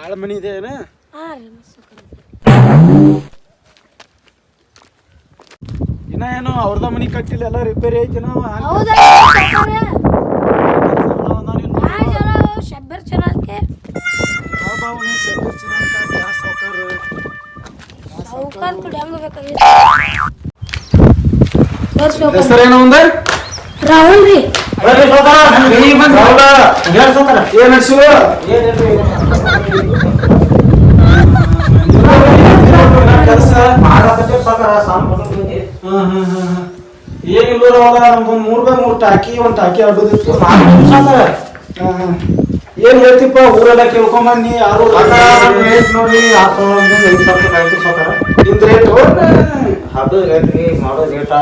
ಆಳ ಮನಿ ಇದೆ ಏನ? ಇನ್ನ ಏನು ಅವ್ರದ ಮನಿ ಕಟ್ಟಿಲ್ಲ, ಎಲ್ಲ ರಿಪೇರಿ ಐತಿ. ನಾವು ಹೆಸರೇನು ಒಂದ? ರಾಹುಲ್ ರೀ. ಏನ್ ನಡ್ಸು ಕೆಲಸ ಏನಿಲ್ಲ. ನಮ್ಗೊಂದ್ 3x3 ಟಾಕಿ, ಒಂದ್ ಟಾಕಿ ಅಡ್ಡದಿತ್ತು. ಏನ್ ಹೇಳ್ತಿಪ್ಪ? ಊರೆಲ್ಲ ಕೇಳ್ಕೊಂಬನ್ನಿ. ಯಾರು ನೋಡಿ ನಿಂದ ರೇಟ್ ಅದು ರೇಟ್ ರೀ, ಮಾಡೋ ರೇಟ್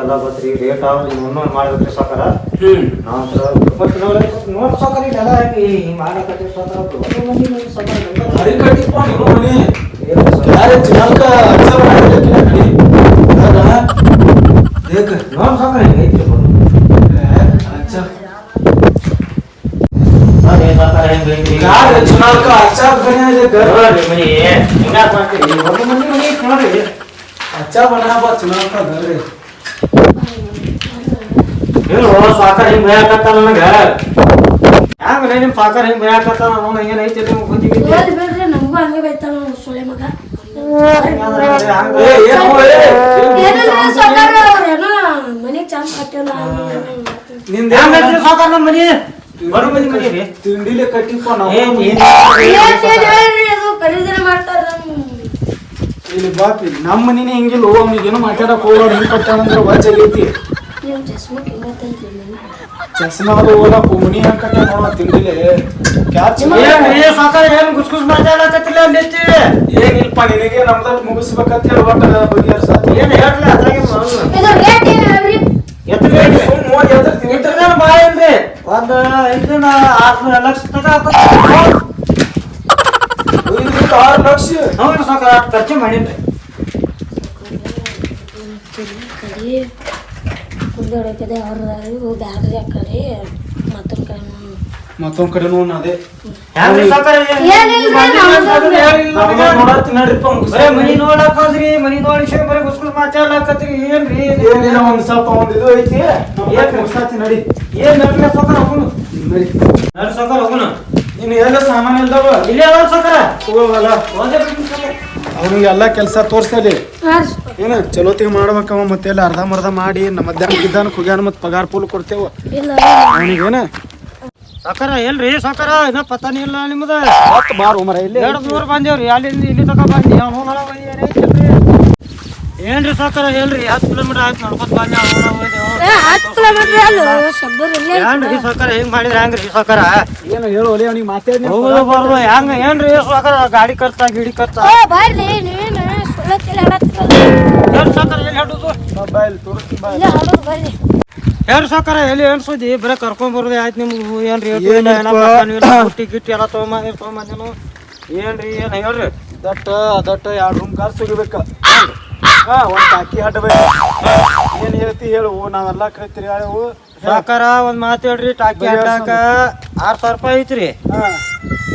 ಎಲ್ಲ ಬತ್ರಿ. ರೇಟ್ ಇನ್ನೊಂದು ಮಾಡಿದ್ರಿ ಸಾಕಾರ. ನಾವು ನೋಡಿ ಸಾಕಾರ ಎಲ್ಲ ಮಾಡಕತ್ತಿ अच्छा बना बा चुनाव का घर रे ಹೇಳು ಸಾಕಾರ ಹಿಂಗ್ ಭಯಕತ್ತ ನನಗ. ಹ್ಯಾಂಗ ನಿಮ್ ಸಾಕಾರ ಹಿಂಗ್ ಭಯಕತ್ತ? ನಾವು ಏನೈತಿ ನಮಗೂ ಹಂಗೆ ಬೈತಾನ ಸೊಳ್ಳೆ ಮಗ. ಮನೆ ಚಂದ ಕಟ್ಟಿಲ್ಲ. ನಿಂದ ಸಾಕಾರ ನಮ್ಮ ಮನಿ ಬರೋ ಮನಿ ಮನಿ ರೀ. ತಿಂಡಿಲೆ ಕಟ್ಟಿಪ್ಪ ನಾವು. ಖರೀದಿನ ಮಾಡ್ತಾರ. ಇಲ್ಲಿ ಬಾಪಿ ನಮ್ಮ ಮನಿನೇ ಹಿಂಗಿಲ್ಲ. ಅವನಿಗೇನು ಮಾತಾಡಕ್ ಹೋಗೋರು ಹೆಂಗ್ ಕಟ್ಟಾನಂದ್ರೆ ವಾಚಾಗೈತಿ. ಚಸ್ಮಾ ಅದು ಹೋಗಕ್ಕೆ ಮನಿ ಹೆಂಗ್ ಕಟ್ಟ ನೋಡ ತಿಂಡಿಲೆ. ಸಾಕಾರ ಏನ್ ಗುಸ್ಗುಸ್ ಮಾತಾಡಕತ್ತಿಲ್ಲ ಅಂದೈತಿ. ಏನಿಲ್ಪ ನಿನಗೆ ನಮ್ದ ಮುಗಿಸ್ಬೇಕಂತ ಹೇಳಿ ಒಟ್ಟ ಬಗೆಹರ್ಸಾತಿ. ಏನ್ ಹೇಳ್ರಿ ಅದ್ರಾಗ ಬಾಯನ್ರಿ ಒಂದ್ 5 ಲಕ್ಷ ತನಕ 6 ಲಕ್ಷ ಹೌದು ಸಾಕಾರ ಖರ್ಚು ಮಾಡೀನ್ರಿ. ಮತ್ತೊಂದ್ ಕಡೆ ನೋಡ್ ಅದೇ ಮನಿ ನೋಡಕ್ ಬಂದ್ರಿ. ಮನಿ ನೋಡಿ ಬರೀ ಗುಸ್ಗುಸ್ ಮಾತಾಡ್ಲಕತ್ರಿ. ಏನ್ರಿ ಏನಿಲ್ಲ, ಒಂದ್ ಸ್ವಲ್ಪ ಒಂದ್ ಇದು ಐತಿ. ಮುಗಿಸಾತಿ ನಡಿ. ಏನ್ ನಡ್ಲ ಸಾಕಾರ ಹೋಗುನು ನಡಿ ನಡ್ ಸಾಕಾರ ಹೋಗುನು. ಇನ್ನು ಎಲ್ಲ ಸಾಮಾನು ಇಲ್ದವ ಇಲ್ಲೇ ಅದಾವ ಸಾಕಾರ. ಹೋಗಲ್ಲ ಅವನಿಗೆ ಎಲ್ಲಾ ಕೆಲಸ ತೋರ್ಸಲಿ. ಏನ ಚಲೋತಿಗೆ ಮಾಡ್ಬೇಕವ. ಮತ್ತೆಲ್ಲ ಅರ್ಧ ಮರ್ಧ ಮಾಡಿ ಮಧ್ಯಾಹ್ನ ಗಿದ್ದಾನ ಕುಗ್ಯಾನ ಮತ್ ಪಗಾರ ಪೂಲ್ ಕೊಡ್ತೇವ ಅವನಿಗೇನ. ಸಾಕಾರ ಎಲ್ರಿ ಸಾಕಾರ? ಇನ್ನ ಪತಾನಿ ಇಲ್ಲ ನಿಮ್ದ. ಮತ್ ಬಾರ್ ಉಮರ ಇಲ್ಲಿ 2 ದೂರ ಬಂದೇವ್ರಿ. ಅಲ್ಲಿಂದ ಇಲ್ಲಿ ತಕ ಬಂದಿ. ಏನ್ರಿ ಸಾಕಾರ ಹೇಳ್ರಿ? 10 ಕಿಲೋಮೀಟರ್ ಆಯ್ತು ನಡ್ಕೊತ ಬಂದ. ಏನ್ರಿ ಸಾಕಾರ ಹೆಂಗ್ ಮಾಡಿದ್ರ ಹೆಂಗ್ರಿ ಸಾಕಾರ? ಏನು ಹೇಳು ಒಲೆ ಅವನಿಗೆ ಮಾತಾಡಿ ಹೋಗೋದು ಬರೋದು ಹೆಂಗ? ಏನ್ರಿ ಸಾಕಾರ ಗಾಡಿ ಖರ್ಚ ಗಿಡಿ ಖರ್ಚ? ಏನ್ ಸಾಕಾರ ಎಲ್ಲಿ ಹಾಡುದು? ಮೊಬೈಲ್ ತೋರಿಸ್ತಿ ಬಾ. ಹೇಳ್ರಿ ಸಾಕಾರ ಎಲ್ಲಿ ಅನ್ಸೋದಿ? ಬರೀ ಕರ್ಕೊಂಡ್ ಬರೋದು ಆಯ್ತು ನಿಮ್ಗೆ. ಏನ್ರಿ ಬುಟ್ಟಿ ಗಿಟ್ಟಿ ಎಲ್ಲ ತೊಗೊಂಬಂದೇನು? ಏನ್ರಿ ಏನ್ ಹೇಳ್ರಿ? ದಟ್ಟ 2 ರೂಮ್ ಕಾರ್ ಸಿಗಬೇಕ. ಒಂದ್ ಟಾಕಿ ಹಡ್ಬೇಕು. ಏನ್ ಹೇಳ್ತಿ ಹೇಳು? ನಾವೆಲ್ಲ ಕೈತಿರಿ ಹೇಳು ಸಾಕಾರ. ಒಂದ್ ಮಾತು ಹೇಳ್ರಿ, ಟಾಕಿ ಹಾಕಾಕ 6,000 ರೂಪಾಯಿ ಐತ್ರಿ.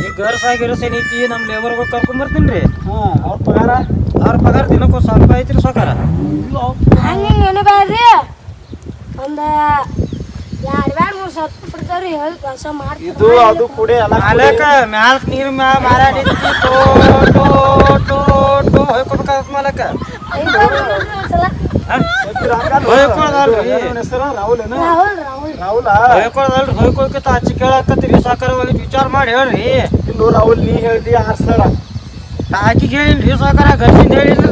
ಈ ಗರ್ಸಾಗಿರಸ ಏನೈತಿ, ನಮ್ ಲೇಬರ್ಗಳು ಕರ್ಕೊಂಡ್ ಬರ್ತೀನಿ. ಅವ್ರ ಪಗಾರ ದಿನಕ್ಕೆ 1,000 ರೂಪಾಯಿ ಐತ್ರಿ ಸಾಕಾರ. ಹಂಗೇನು ಬ್ಯಾಡ್ರಿ, ಒಂದ 2-3 ಸಾವಿರ ಬಿಡ್ತಾವ್ರಿ. ಹೇಳಿ ಕೆಲಸ ಮಾಡ್ತೀವಿ. ಇದು ಅದು ಕೂಡ ಅಲಕ ಮ್ಯಾಲ್ಕ್ ನೀರ್ ಮಾರಾಡಿದ್ರಿ. ಹೋಯ್ಕೋಬೇಕಾಗ ಮಾಲಕ ಹೋಯ್ಕೋಕತ್ತ ಹಚ್ಚಿ ಕೇಳಾಕತ್ತೀರಿ ಸಾಕಾರ. ವಿಚಾರ ಮಾಡಿ ಹೇಳ್ರಿ. ಇನ್ನು ರಾಹುಲ್ ನೀ ಹೇಳ್ದಿ 6,000 ಆಕಿಗೆ ಹೇಳಿನ್ರಿ ಸಾಕಾರ. ಗರ್ಸಿಂದ ಹೇಳಿದ್ರಿ.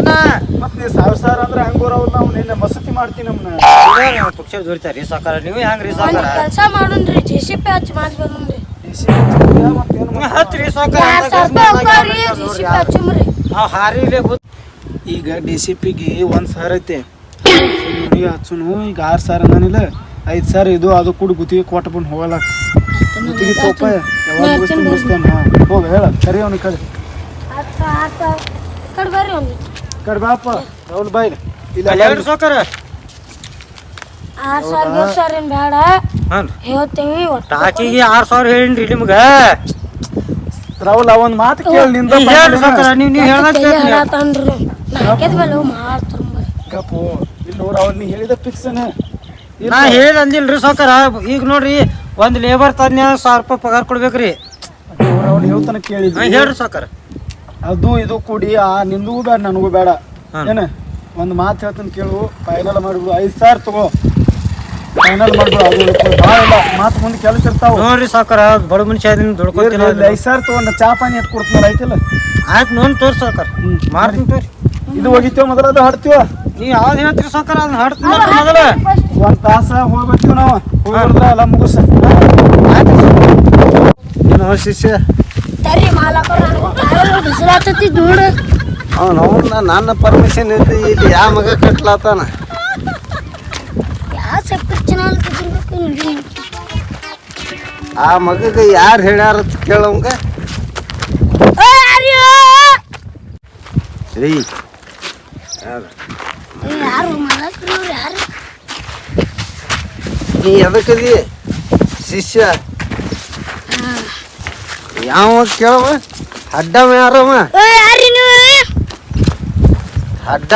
ಮತ್ ನೀ 1,000 ಅಂದ್ರೆ ಹೆಂಗೋ ರಾಹುಲ್? ನಾವು ನಿನ್ನೆ ಮಸತಿ ಮಾಡ್ತೀನಿ ನಮ್ಮನ್ನ ಪಕ್ಷ ಜೋಡಿತಾರಿ ಸಾಕಾರ. ನೀವು ಹೆಂಗ್ರಿ ಸಾಕಾರ? ಕೆಲಸ ಮಾಡೋಣ್ರಿ. JCP ಹಚ್ಚಿ ಮಾಡ್ಬೇಕಂದ್ರಿ. ಹತ್ರಿ ಸಾಕಾರ. ಹಾರಿಲೆ ಈಗ DCPಗೆ 1,000 ಐತೆ. ಹಚ್ಚುನು ಈಗ 6,000 ಅಂದಾನಿಲ್ಲ. 5,000 ಇದು ಅದು ಕೂಡ ಗುತ್ತಿಗೆ ಕೊಟ್ಟು ಬಂದು ಹೋಗಲ್ಲ. ಗುತ್ತಿಗೆ ತೋಪ ಯಾವಾಗ ಮುಗಿಸ್ತೇನೆ. ಹೋಗ ಹೇಳ ಸರಿ ಅವನಿಗೆ ಕಡೆ ಕಡೆ ಬಾಪ ರಾಹುಲ್ ಬಾಯ್ ಇಲ್ಲ ಸಾಕಾರ. 6,000 ಬೇಡ ಹೇಳ್ತೇವಿ. ಟಾಕಿಗೆ 6,000 ಹೇಳಿನ್ರಿ ನಿಮ್ಗ. ರಾಹುಲ್ ಒಂದ್ ಮಾತು ಕೇಳಿ ನಿಂದ ನೀವ್ ಹೇಳ್ರಿ ಸಾವ್ಕಾರ, ನೀವ್ ಹೇಳ್ದಂಗ್ ತಲೆ ಕೇಳ್ತೀನಿ. ಹಾಳಾತನ್ರಿ ನಾಲ್ಕೈದ ಮೇಲೆ ಮಾಡ್ತಾರ ಗಪ್ಪು ಇಲ್ಲ ರಾಹುಲ್ ನೀ ಹೇಳಿದ ಫಿಕ್ಸನ ನಾ ಹೇಳಿ ಅಂದಿಲ್ರಿ ಸಾವ್ಕಾರ. ಈಗ ನೋಡ್ರಿ ಒಂದ್ ಲೇಬರ್ ತಂದ 1000 ರೂಪಾಯಿ ಪಗಾರ ಕೊಡ್ಬೇಕ್ರಿ. ರಾಹುಲ್ ಹೇಳ್ತಾನ ಕೇಳಿದ್ವಿ ಹೇಳ್ರಿ ಸಾವ್ಕಾರ. ಅದು ಇದು ಕೂಡಿ ನಿಂದೂ ಬೇಡ ನನಗೂ ಬೇಡ ಹಾ. ಏನ ಒಂದ್ ಮಾತು ಹೇಳ್ತಾನೆ ಕೇಳು ಫೈನಲ್ ಮಾಡ್ಬಿಡು 5,000 ತಗೋ ಫೈನಲ್ ಮಾಡ್ಬಿಡು ಅದು ಭಾಳ ಇಲ್ಲ ಮಾತು ಮುಂದೆ ಕೆಲಸ ಇರ್ತಾವ ನೋಡ್ರಿ ಸಾವ್ಕಾರ, ಬಡ ಮನುಷ್ಯ ದುಡ್ಕೊತೀನಿ. 5,000 ತಗೊಂಡ ಚಾ ಪಾನಿ ಎಟ್ ಕೊಡ್ತಾರ ಆಯ್ತಿಲ್ಲ ಆಯ್ತು ನೋಡಿ ತೋರಿ ಸಾವ್ಕಾರ, ಮಾಡ್ತೀನಿ ತೋರಿ. ಇದು ಹೋಗಿತ್ತೇವ ಮೊದಲ ಅದು ಹಾಡ್ತೀವ ನೀವ್ ಯಾವ್ದು ಹೇಳ್ತೀರಿ ಸಾವ್ಕಾರ ಅದನ್ನ ಹಾಡ್ತೀನಿ ಮೊದಲ. ಒಂದ್ ತಾಸ ಹೋಗ್ಬೇಕಿವ್ ನಾವು ಹೋಗ್ಬಿಡ್ದ ಎಲ್ಲ ಮುಗಿಸ ಏನೋ ಶಿಷ್ಯ ತರಿ ಮಾಲಕರು ನನಗೂ ಬಿಸಿಲಾಗ್ತೈತಿ ನೋಡು ಅವನು ನನ್ನ ಪರ್ಮಿಷನ್ ಐತಿ ಇಲ್ಲಿ ಯಾವ ಮಗ ಕಟ್ಲಾತಾನ ಯಾವ ಸಕ್ಕರೆ ಚೆನ್ನಾಗಿರ್ಬೇಕು ನೋಡಿ ಆ ಮಗಗೆ ಯಾರು ಹೇಳ್ಯಾರ ಕೇಳವಂಗ ಏಯ್ ಯಾರು ಮಾಲಕರು ಯಾರು ನೀ ಎದಕ್ಕದಿ ಶಿಷ್ಯ ಯಾವ ಕೇಳವ ಅಡ್ಡವ ಯಾರವ ಯಾರಿ ನೀವು ಅಡ್ಡ